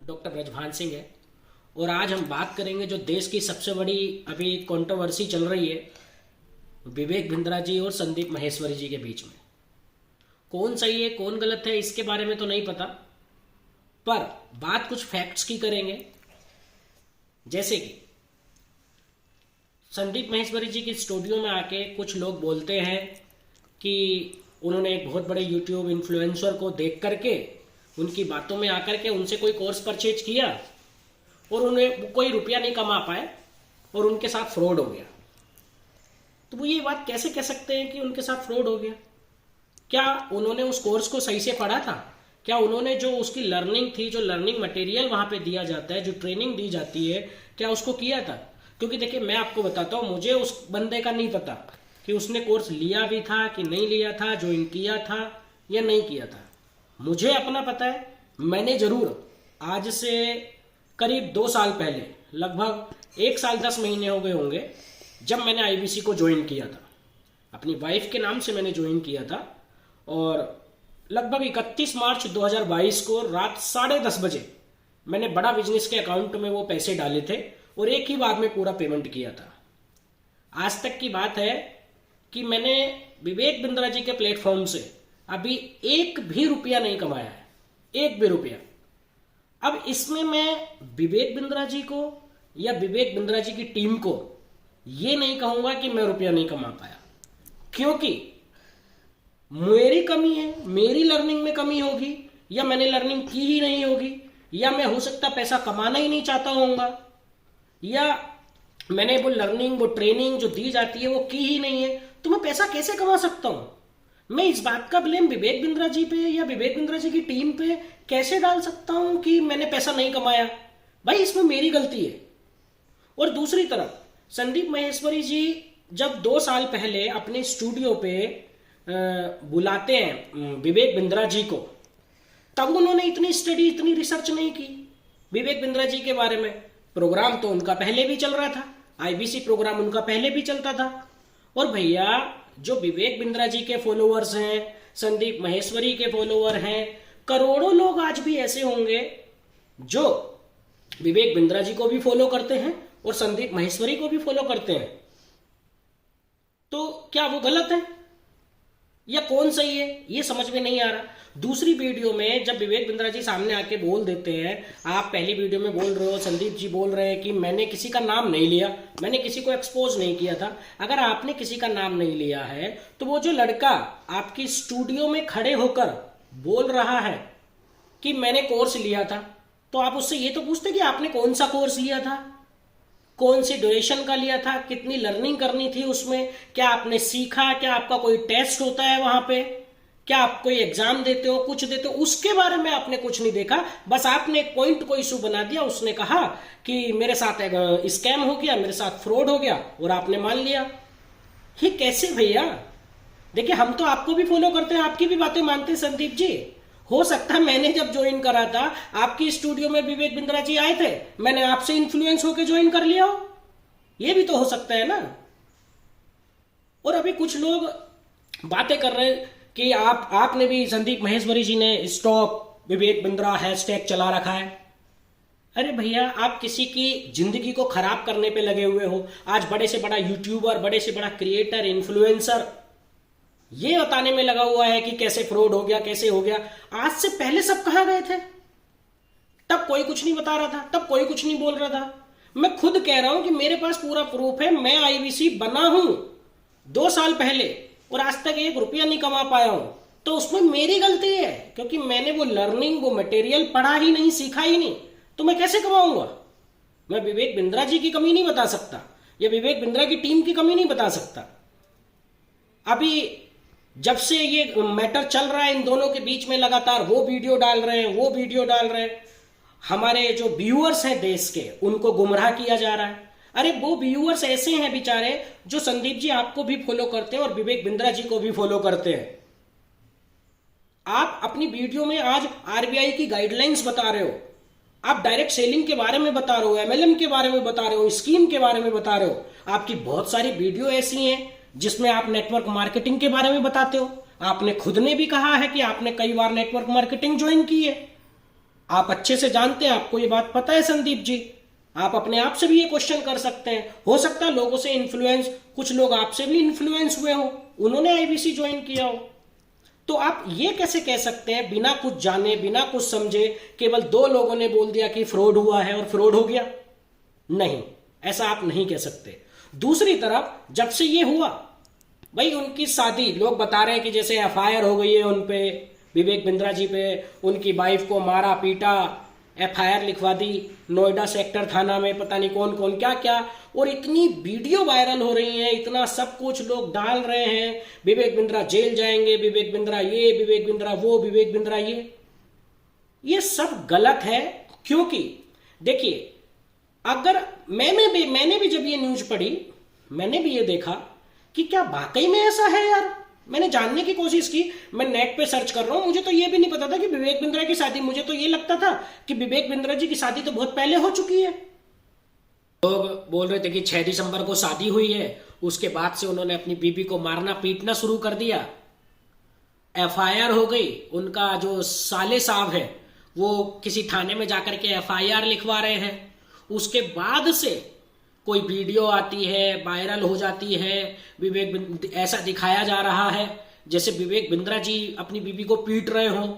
Doctor Brajbhan Singh है और आज हम बात करेंगे जो देश की सबसे बड़ी अभी कंट्रोवर्सी चल रही है विवेक बिंद्रा जी और संदीप माहेश्वरी जी के बीच में। कौन सही है कौन गलत है इसके बारे में तो नहीं पता, पर बात कुछ फैक्ट्स की करेंगे। जैसे कि संदीप माहेश्वरी जी की स्टूडियो में आके कुछ लोग बोलते हैं कि उन्होंने एक बहुत बड़े यूट्यूब इन्फ्लुएंसर को देख करके उनकी बातों में आकर के उनसे कोई कोर्स परचेज किया और उन्हें कोई रुपया नहीं कमा पाए और उनके साथ फ्रॉड हो गया। तो वो ये बात कैसे कह सकते हैं कि उनके साथ फ्रॉड हो गया? क्या उन्होंने उस कोर्स को सही से पढ़ा था? क्या उन्होंने जो उसकी लर्निंग थी, जो लर्निंग मटेरियल वहां पे दिया जाता है, जो ट्रेनिंग दी जाती है, क्या उसको किया था? क्योंकि देखिए मैं आपको बताता हूँ, मुझे उस बंदे का नहीं पता कि उसने कोर्स लिया भी था कि नहीं लिया था, ज्वाइन किया था या नहीं किया था। मुझे अपना पता है, मैंने जरूर आज से करीब 2 साल पहले, लगभग 1 साल 10 महीने हो गए होंगे, जब मैंने आईबीसी को ज्वाइन किया था। अपनी वाइफ के नाम से मैंने ज्वाइन किया था और लगभग 31 मार्च 2022 को रात 10:30 बजे मैंने बड़ा बिजनेस के अकाउंट में वो पैसे डाले थे और एक ही बार में पूरा पेमेंट किया था। आज तक की बात है कि मैंने विवेक बिंद्रा जी के प्लेटफॉर्म से अभी एक भी रुपया नहीं कमाया है, एक भी रुपया। अब इसमें मैं विवेक बिंद्रा जी को या विवेक बिंद्रा जी की टीम को ये नहीं कहूंगा कि मैं रुपया नहीं कमा पाया, क्योंकि मेरी कमी है, मेरी लर्निंग में कमी होगी, या मैंने लर्निंग की ही नहीं होगी, या मैं हो सकता पैसा कमाना ही नहीं चाहता होऊंगा, या मैंने वो लर्निंग, वो ट्रेनिंग जो दी जाती है वो की ही नहीं है। तो मैं पैसा कैसे कमा सकता हूं? मैं इस बात का ब्लेम विवेक बिंद्रा जी पे या विवेक बिंद्रा जी की टीम पे कैसे डाल सकता हूं कि मैंने पैसा नहीं कमाया? भाई इसमें मेरी गलती है। और दूसरी तरफ संदीप माहेश्वरी जी जब 2 साल पहले अपने स्टूडियो पे बुलाते हैं विवेक बिंद्रा जी को, तब उन्होंने इतनी स्टडी, इतनी रिसर्च नहीं की विवेक बिंद्रा जी के बारे में। प्रोग्राम तो उनका पहले भी चल रहा था, आईबीसी प्रोग्राम उनका पहले भी चलता था। और भैया जो विवेक बिंद्रा जी के फॉलोअर्स हैं, संदीप माहेश्वरी के फॉलोअर हैं, करोड़ों लोग आज भी ऐसे होंगे जो विवेक बिंद्रा जी को भी फॉलो करते हैं और संदीप माहेश्वरी को भी फॉलो करते हैं। तो क्या वो गलत है या कौन सही है, ये समझ में नहीं आ रहा। दूसरी वीडियो में जब विवेक बिंद्रा जी सामने आके बोल देते हैं, आप पहली वीडियो में बोल रहे हो, संदीप जी बोल रहे हैं कि मैंने किसी का नाम नहीं लिया, मैंने किसी को एक्सपोज नहीं किया था। अगर आपने किसी का नाम नहीं लिया है तो वो जो लड़का आपकी स्टूडियो में खड़े होकर बोल रहा है कि मैंने कोर्स लिया था, तो आप उससे ये तो पूछते कि आपने कौन सा कोर्स लिया था, कौन सी ड्यूरेशन का लिया था, कितनी लर्निंग करनी थी उसमें, क्या आपने सीखा, क्या आपका कोई टेस्ट होता है वहां पे, क्या आप कोई एग्जाम देते हो, कुछ देते हो, उसके बारे में आपने कुछ नहीं देखा। बस आपने एक पॉइंट को इशू बना दिया, उसने कहा कि मेरे साथ स्कैम हो गया, मेरे साथ फ्रॉड हो गया, और आपने मान लिया। ये कैसे भैया? देखिए हम तो आपको भी फॉलो करते हैं, आपकी भी बातें मानते हैं संदीप जी। हो सकता है मैंने जब ज्वाइन करा था आपकी स्टूडियो में विवेक बिंद्रा जी आए थे, मैंने आपसे इन्फ्लुएंस होकर ज्वाइन कर लिया हो, ये भी तो हो सकता है ना। और अभी कुछ लोग बातें कर रहे हैं कि आपने भी, संदीप माहेश्वरी जी ने स्टॉप विवेक बिंद्रा हैशटैग चला रखा है। अरे भैया आप किसी की जिंदगी को खराब करने पे लगे हुए हो। आज बड़े से बड़ा यूट्यूबर, बड़े से बड़ा क्रिएटर, इन्फ्लुएंसर ये बताने में लगा हुआ है कि कैसे फ्रॉड हो गया, कैसे हो गया। आज से पहले सब कहां गए थे? तब कोई कुछ नहीं बता रहा था, तब कोई कुछ नहीं बोल रहा था। मैं खुद कह रहा हूं कि मेरे पास पूरा प्रूफ है, मैं आईबीसी बना हूं 2 साल पहले और आज तक 1 रुपया नहीं कमा पाया हूं। तो उसमें मेरी गलती है, क्योंकि मैंने वो लर्निंग, वो मटेरियल पढ़ा ही नहीं, सीखा ही नहीं, तो मैं कैसे कमाऊंगा? मैं विवेक बिंद्रा जी की कमी नहीं बता सकता या विवेक बिंद्रा की टीम की कमी नहीं बता सकता। अभी जब से ये मैटर चल रहा है इन दोनों के बीच में, लगातार वो वीडियो डाल रहे हैं, वो वीडियो डाल रहे हैं, हमारे जो व्यूअर्स हैं देश के, उनको गुमराह किया जा रहा है। अरे वो व्यूअर्स ऐसे हैं बेचारे जो संदीप जी आपको भी फॉलो करते हैं और विवेक बिंद्रा जी को भी फॉलो करते हैं। आप अपनी वीडियो में आज आरबीआई की गाइडलाइंस बता रहे हो, आप डायरेक्ट सेलिंग के बारे में बता रहे हो, एमएलएम के बारे में बता रहे हो, स्कीम के बारे में बता रहे हो। आपकी बहुत सारी वीडियो ऐसी हैं जिसमें आप नेटवर्क मार्केटिंग के बारे में बताते हो। आपने खुद ने भी कहा है कि आपने कई बार नेटवर्क मार्केटिंग ज्वाइन की है। आप अच्छे से जानते हैं, आपको ये बात पता है संदीप जी। आप अपने आप से भी ये क्वेश्चन कर सकते हैं। हो सकता है लोगों से इन्फ्लुएंस, कुछ लोग आपसे भी इन्फ्लुएंस हुए हो, उन्होंने आईबीसी ज्वाइन किया हो। तो आप ये कैसे कह सकते हैं बिना कुछ जाने, बिना कुछ समझे, केवल दो लोगों ने बोल दिया कि फ्रॉड हुआ है और फ्रॉड हो गया? नहीं, ऐसा आप नहीं कह सकते। दूसरी तरफ जब से ये हुआ, भाई उनकी शादी, लोग बता रहे हैं कि जैसे एफआईआर हो गई है उन पे, विवेक बिंद्रा जी पे, उनकी वाइफ को मारा पीटा, एफआईआर लिखवा दी नोएडा सेक्टर थाना में, पता नहीं कौन कौन क्या क्या, और इतनी वीडियो वायरल हो रही है, इतना सब कुछ लोग डाल रहे हैं, विवेक बिंद्रा जेल जाएंगे, विवेक बिंद्रा ये, विवेक बिंद्रा वो, विवेक बिंद्रा ये सब गलत है। क्योंकि देखिए, अगर मैंने भी जब ये न्यूज पढ़ी, मैंने भी ये देखा कि क्या वाकई में ऐसा है यार। मैंने जानने की कोशिश की, मैं नेट पे सर्च कर रहा हूं, मुझे तो ये भी नहीं पता था कि विवेक बिंद्रा की शादी, मुझे तो ये लगता था कि विवेक बिंद्रा जी की शादी तो बहुत पहले हो चुकी है। लोग बोल रहे थे कि 6 दिसंबर को शादी हुई है, उसके बाद से उन्होंने अपनी बीबी को मारना पीटना शुरू कर दिया, एफआईआर हो गई, उनका जो साले साहब है वो किसी थाने में जाकर के एफआईआर लिखवा रहे हैं, उसके बाद से कोई वीडियो आती है, वायरल हो जाती है, ऐसा दिखाया जा रहा है जैसे विवेक बिंद्रा जी अपनी बीबी को पीट रहे हों।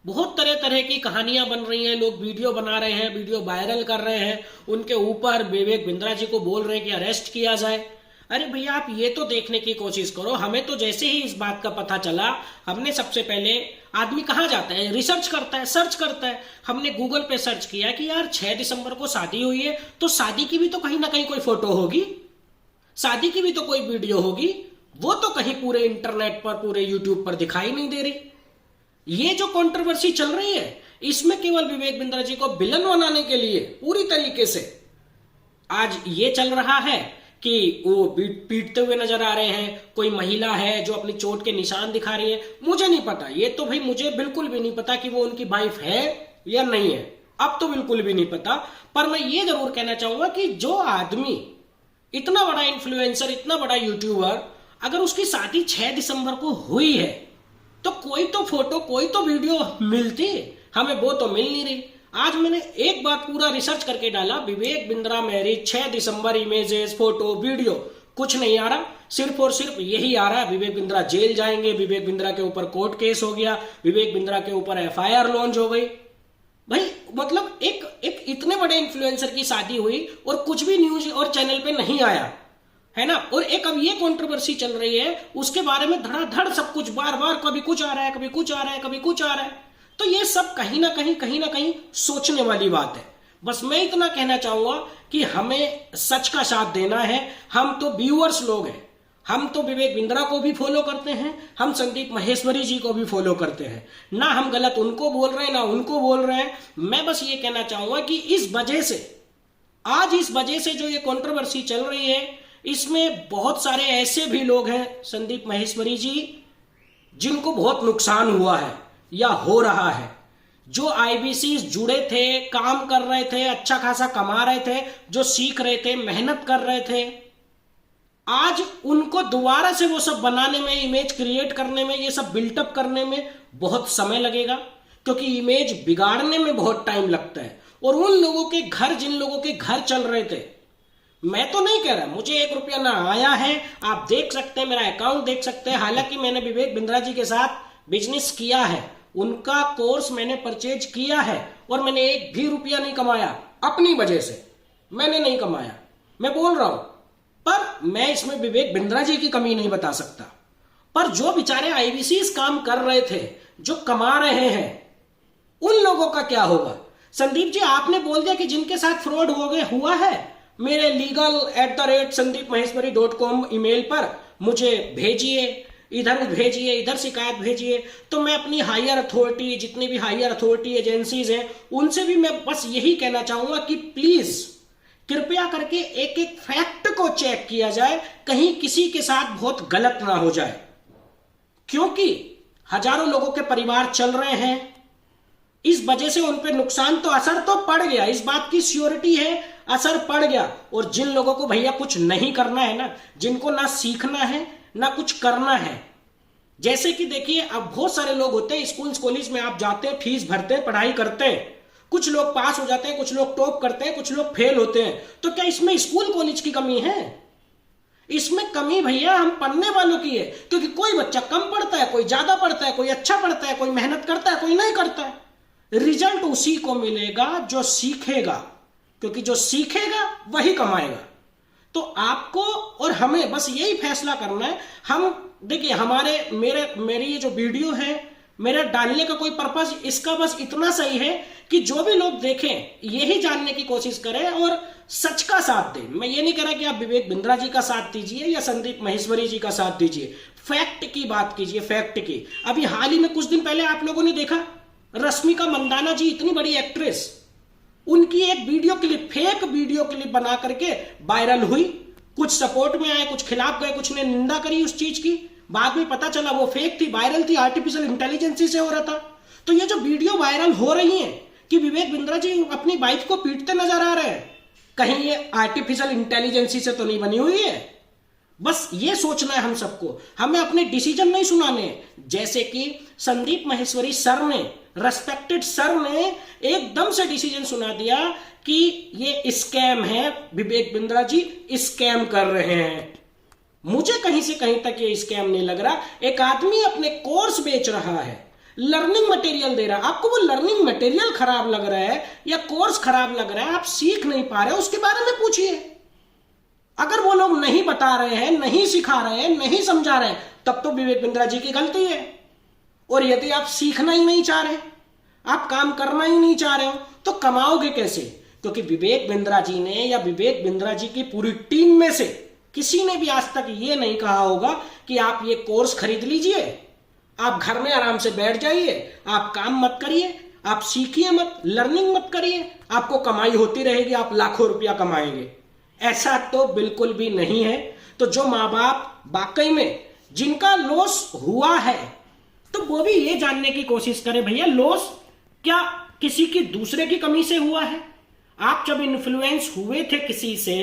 बहुत तरह तरह की कहानियां बन रही हैं, लोग वीडियो बना रहे हैं, वीडियो वायरल कर रहे हैं, उनके ऊपर विवेक बिंद्रा जी को बोल रहे हैं कि अरेस्ट किया जाए। अरे भैया, आप ये तो देखने की कोशिश करो। हमें तो जैसे ही इस बात का पता चला, हमने सबसे पहले, आदमी कहाँ जाता है, रिसर्च करता है, सर्च करता है। हमने गूगल पे सर्च किया कि यार 6 दिसंबर को शादी हुई है, तो शादी की भी तो कहीं ना कहीं कोई फोटो होगी, शादी की भी तो कोई वीडियो होगी, वो तो कहीं पूरे इंटरनेट पर, पूरे यूट्यूब पर दिखाई नहीं दे रही। ये जो कंट्रोवर्सी चल रही है, इसमें केवल विवेक बिंद्रा जी को विलन बनाने के लिए पूरी तरीके से आज ये चल रहा है कि वो पीटते हुए नजर आ रहे हैं। कोई महिला है जो अपनी चोट के निशान दिखा रही है, मुझे नहीं पता, ये तो भाई मुझे बिल्कुल भी नहीं पता कि वो उनकी वाइफ है या नहीं है, अब तो बिल्कुल भी नहीं पता। पर मैं ये जरूर कहना चाहूंगा कि जो आदमी इतना बड़ा इन्फ्लुएंसर, इतना बड़ा यूट्यूबर, अगर उसकी शादी 6 दिसंबर को हुई है, तो कोई तो फोटो, कोई तो वीडियो मिलती, हमें वो तो मिल नहीं रही। आज मैंने एक बार पूरा रिसर्च करके डाला, विवेक बिंद्रा मैरिज 6 दिसंबर, इमेजेस, फोटो, वीडियो, कुछ नहीं आ रहा, सिर्फ और सिर्फ यही आ रहा है, विवेक बिंद्रा जेल जाएंगे, विवेक बिंद्रा के ऊपर कोर्ट केस हो गया, विवेक बिंद्रा के ऊपर एफआईआर लॉन्च हो गई। भाई मतलब एक इतने बड़े इन्फ्लुएंसर की शादी हुई और कुछ भी न्यूज और चैनल पे नहीं आया, है ना। और एक अब ये कंट्रोवर्सी चल रही है, उसके बारे में धड़ाधड़ सब कुछ, बार बार कभी कुछ आ रहा है, कभी कुछ आ रहा है, कभी कुछ आ रहा है। तो ये सब कहीं ना कहीं सोचने वाली बात है। बस मैं इतना कहना चाहूंगा कि हमें सच का साथ देना है। हम तो व्यूअर्स लोग हैं, हम तो विवेक बिंद्रा को भी फॉलो करते हैं, हम संदीप महेश्वरी जी को भी फॉलो करते हैं, ना हम गलत उनको बोल रहे हैं ना उनको बोल रहे हैं। मैं बस ये कहना चाहूंगा कि इस वजह से जो ये कंट्रोवर्सी चल रही है, इसमें बहुत सारे ऐसे भी लोग हैं संदीप महेश्वरी जी, जिनको बहुत नुकसान हुआ है या हो रहा है, जो आईबीसी जुड़े थे, काम कर रहे थे, अच्छा खासा कमा रहे थे, जो सीख रहे थे, मेहनत कर रहे थे, आज उनको दोबारा से वो सब बनाने में, इमेज क्रिएट करने में, ये सब बिल्टअप करने में बहुत समय लगेगा, क्योंकि इमेज बिगाड़ने में बहुत टाइम लगता है। और उन लोगों के घर, जिन लोगों के घर चल रहे थे, मैं तो नहीं कह रहा, मुझे 1 रुपया ना आया है, आप देख सकते हैं, मेरा अकाउंट देख सकते हैं। हालांकि मैंने विवेक बिंद्रा जी के साथ बिजनेस किया है, उनका कोर्स मैंने परचेज किया है, और मैंने 1 भी रुपया नहीं कमाया, अपनी वजह से मैंने नहीं कमाया, मैं बोल रहा हूं। पर मैं इसमें विवेक बिंद्रा जी की कमी नहीं बता सकता। पर जो बेचारे आईबीसी काम कर रहे थे, जो कमा रहे हैं, उन लोगों का क्या होगा? संदीप जी, आपने बोल दिया कि जिनके साथ फ्रॉड हुआ है, मेरे legal@sandeepmaheshwari.com ईमेल पर मुझे भेजिए, इधर शिकायत भेजिए। तो मैं अपनी हायर अथॉरिटी, जितनी भी हायर अथॉरिटी एजेंसीज हैं, उनसे भी मैं बस यही कहना चाहूंगा कि प्लीज कृपया करके एक एक फैक्ट को चेक किया जाए, कहीं किसी के साथ बहुत गलत ना हो जाए, क्योंकि हजारों लोगों के परिवार चल रहे हैं। इस वजह से उन पे नुकसान तो, असर तो पड़ गया, इस बात की श्योरिटी है, असर पड़ गया। और जिन लोगों को भैया कुछ नहीं करना है ना, जिनको ना सीखना है ना कुछ करना है, जैसे कि देखिए, अब बहुत सारे लोग होते हैं, स्कूल कॉलेज में आप जाते हैं, फीस भरते हैं, पढ़ाई करते हैं, कुछ लोग पास हो जाते हैं, कुछ लोग टॉप करते हैं, कुछ लोग फेल होते हैं। तो क्या इसमें स्कूल कॉलेज की कमी है? इसमें कमी भैया हम पढ़ने वालों की है, क्योंकि कोई बच्चा कम पढ़ता है, कोई ज्यादा पढ़ता है, कोई अच्छा पढ़ता है, कोई मेहनत करता है, कोई नहीं करता है। रिजल्ट उसी को मिलेगा जो सीखेगा, क्योंकि जो सीखेगा वही कमाएगा। तो आपको और हमें बस यही फैसला करना है। हम देखिए, मेरी ये जो वीडियो है, मेरा डालने का कोई पर्पस इसका बस इतना सही है कि जो भी लोग देखें यही जानने की कोशिश करें और सच का साथ दें। मैं ये नहीं कह रहा कि आप विवेक बिंद्रा जी का साथ दीजिए या संदीप माहेश्वरी जी का साथ दीजिए, फैक्ट की बात कीजिए, फैक्ट की। अभी हाल ही में कुछ दिन पहले आप लोगों ने देखा, रश्मिका मंदाना जी, इतनी बड़ी एक्ट्रेस, उनकी एक video clip, fake video clip बना करके वायरल हुई। कुछ सपोर्ट में आए, कुछ खिलाफ गए, कुछ ने निंदा करी उस चीज की। बाद में पता चला वो फेक थी, वायरल थी, आर्टिफिशियल इंटेलिजेंस से हो रहा था। तो ये जो वीडियो वायरल हो रही है कि विवेक बिंद्रा जी अपनी वाइफ को पीटते नजर आ रहे हैं, कहीं ये आर्टिफिशियल इंटेलिजेंस से तो नहीं बनी हुई है? बस ये सोचना है हम सबको, हमें अपने डिसीजन नहीं सुनाने। जैसे कि संदीप माहेश्वरी सर ने, रेस्पेक्टेड सर ने एकदम से डिसीजन सुना दिया कि ये स्कैम है, विवेक बिंद्रा जी स्कैम कर रहे हैं। मुझे कहीं से कहीं तक ये स्कैम नहीं लग रहा। एक आदमी अपने कोर्स बेच रहा है, लर्निंग मटेरियल दे रहा है, आपको वो लर्निंग मटेरियल खराब लग रहा है या कोर्स खराब लग रहा है, आप सीख नहीं पा रहे, उसके बारे में पूछिए। अगर वो लोग नहीं बता रहे हैं, नहीं सिखा रहे हैं, नहीं समझा रहे हैं, तब तो विवेक बिंद्रा जी की गलती है। और यदि आप सीखना ही नहीं चाह रहे, आप काम करना ही नहीं चाह रहे हो, तो कमाओगे कैसे? क्योंकि विवेक बिंद्रा जी ने या विवेक बिंद्रा जी की पूरी टीम में से किसी ने भी आज तक ये नहीं कहा होगा कि आप ये कोर्स खरीद लीजिए, आप घर में आराम से बैठ जाइए, आप काम मत करिए, आप सीखिए मत, लर्निंग मत करिए, आपको कमाई होती रहेगी, आप लाखों रुपया कमाएंगे। ऐसा तो बिल्कुल भी नहीं है। तो जो माँ बाप वाकई में जिनका लॉस हुआ है, तो वो भी ये जानने की कोशिश करें, भैया लॉस क्या किसी की दूसरे की कमी से हुआ है? आप जब इन्फ्लुएंस हुए थे किसी से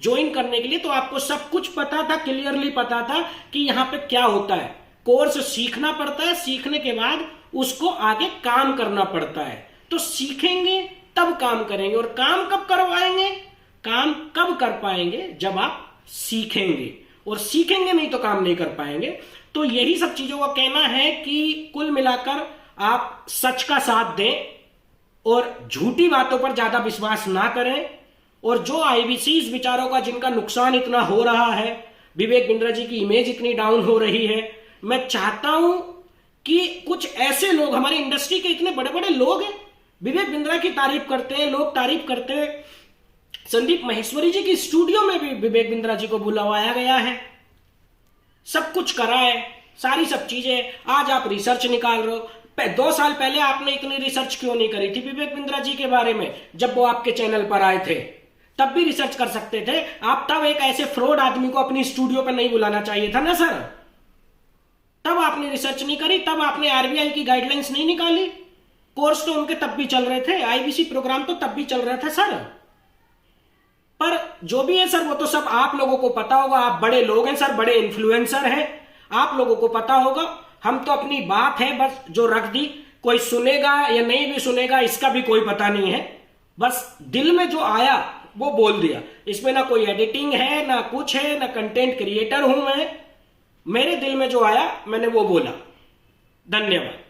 ज्वाइन करने के लिए, तो आपको सब कुछ पता था, क्लियरली पता था कि यहां पे क्या होता है। कोर्स सीखना पड़ता है, सीखने के बाद उसको आगे काम करना पड़ता है। तो सीखेंगे तब काम करेंगे, और काम कब करवाएंगे, काम कब कर पाएंगे? जब आप सीखेंगे, और सीखेंगे नहीं तो काम नहीं कर पाएंगे। तो यही सब चीजों का कहना है कि कुल मिलाकर आप सच का साथ दें और झूठी बातों पर ज्यादा विश्वास ना करें। और जो आईबीसीज विचारों का जिनका नुकसान इतना हो रहा है, विवेक बिंद्रा जी की इमेज इतनी डाउन हो रही है, मैं चाहता हूं कि कुछ ऐसे लोग, हमारी इंडस्ट्री के इतने बड़े बड़े लोग हैं, विवेक बिंद्रा की तारीफ करते हैं, लोग तारीफ करते हैं, संदीप माहेश्वरी जी की स्टूडियो में भी विवेक बिंद्रा जी को बुलवाया गया है, सब कुछ करा है, सारी सब चीजें। आज आप रिसर्च निकाल रहे हो, 2 साल पहले आपने इतनी रिसर्च क्यों नहीं करी थी विवेक बिंद्रा जी के बारे में? जब वो आपके चैनल पर आए थे तब भी रिसर्च कर सकते थे आप। तब एक ऐसे फ्रॉड आदमी को अपनी स्टूडियो पर नहीं बुलाना चाहिए था ना सर? तब आपने रिसर्च नहीं करी, तब आपने आरबीआई की गाइडलाइंस नहीं निकाली। कोर्स तो उनके तब भी चल रहे थे, आईबीसी प्रोग्राम तो तब भी चल रहा था सर। पर जो भी है सर, वो तो सब आप लोगों को पता होगा, आप बड़े लोग हैं सर, बड़े इन्फ्लुएंसर हैं, आप लोगों को पता होगा। हम तो अपनी बात है बस जो रख दी, कोई सुनेगा या नहीं भी सुनेगा इसका भी कोई पता नहीं है, बस दिल में जो आया वो बोल दिया। इसमें ना कोई एडिटिंग है, ना कुछ है, ना कंटेंट क्रिएटर हूं मैं, मेरे दिल में जो आया मैंने वो बोला। धन्यवाद।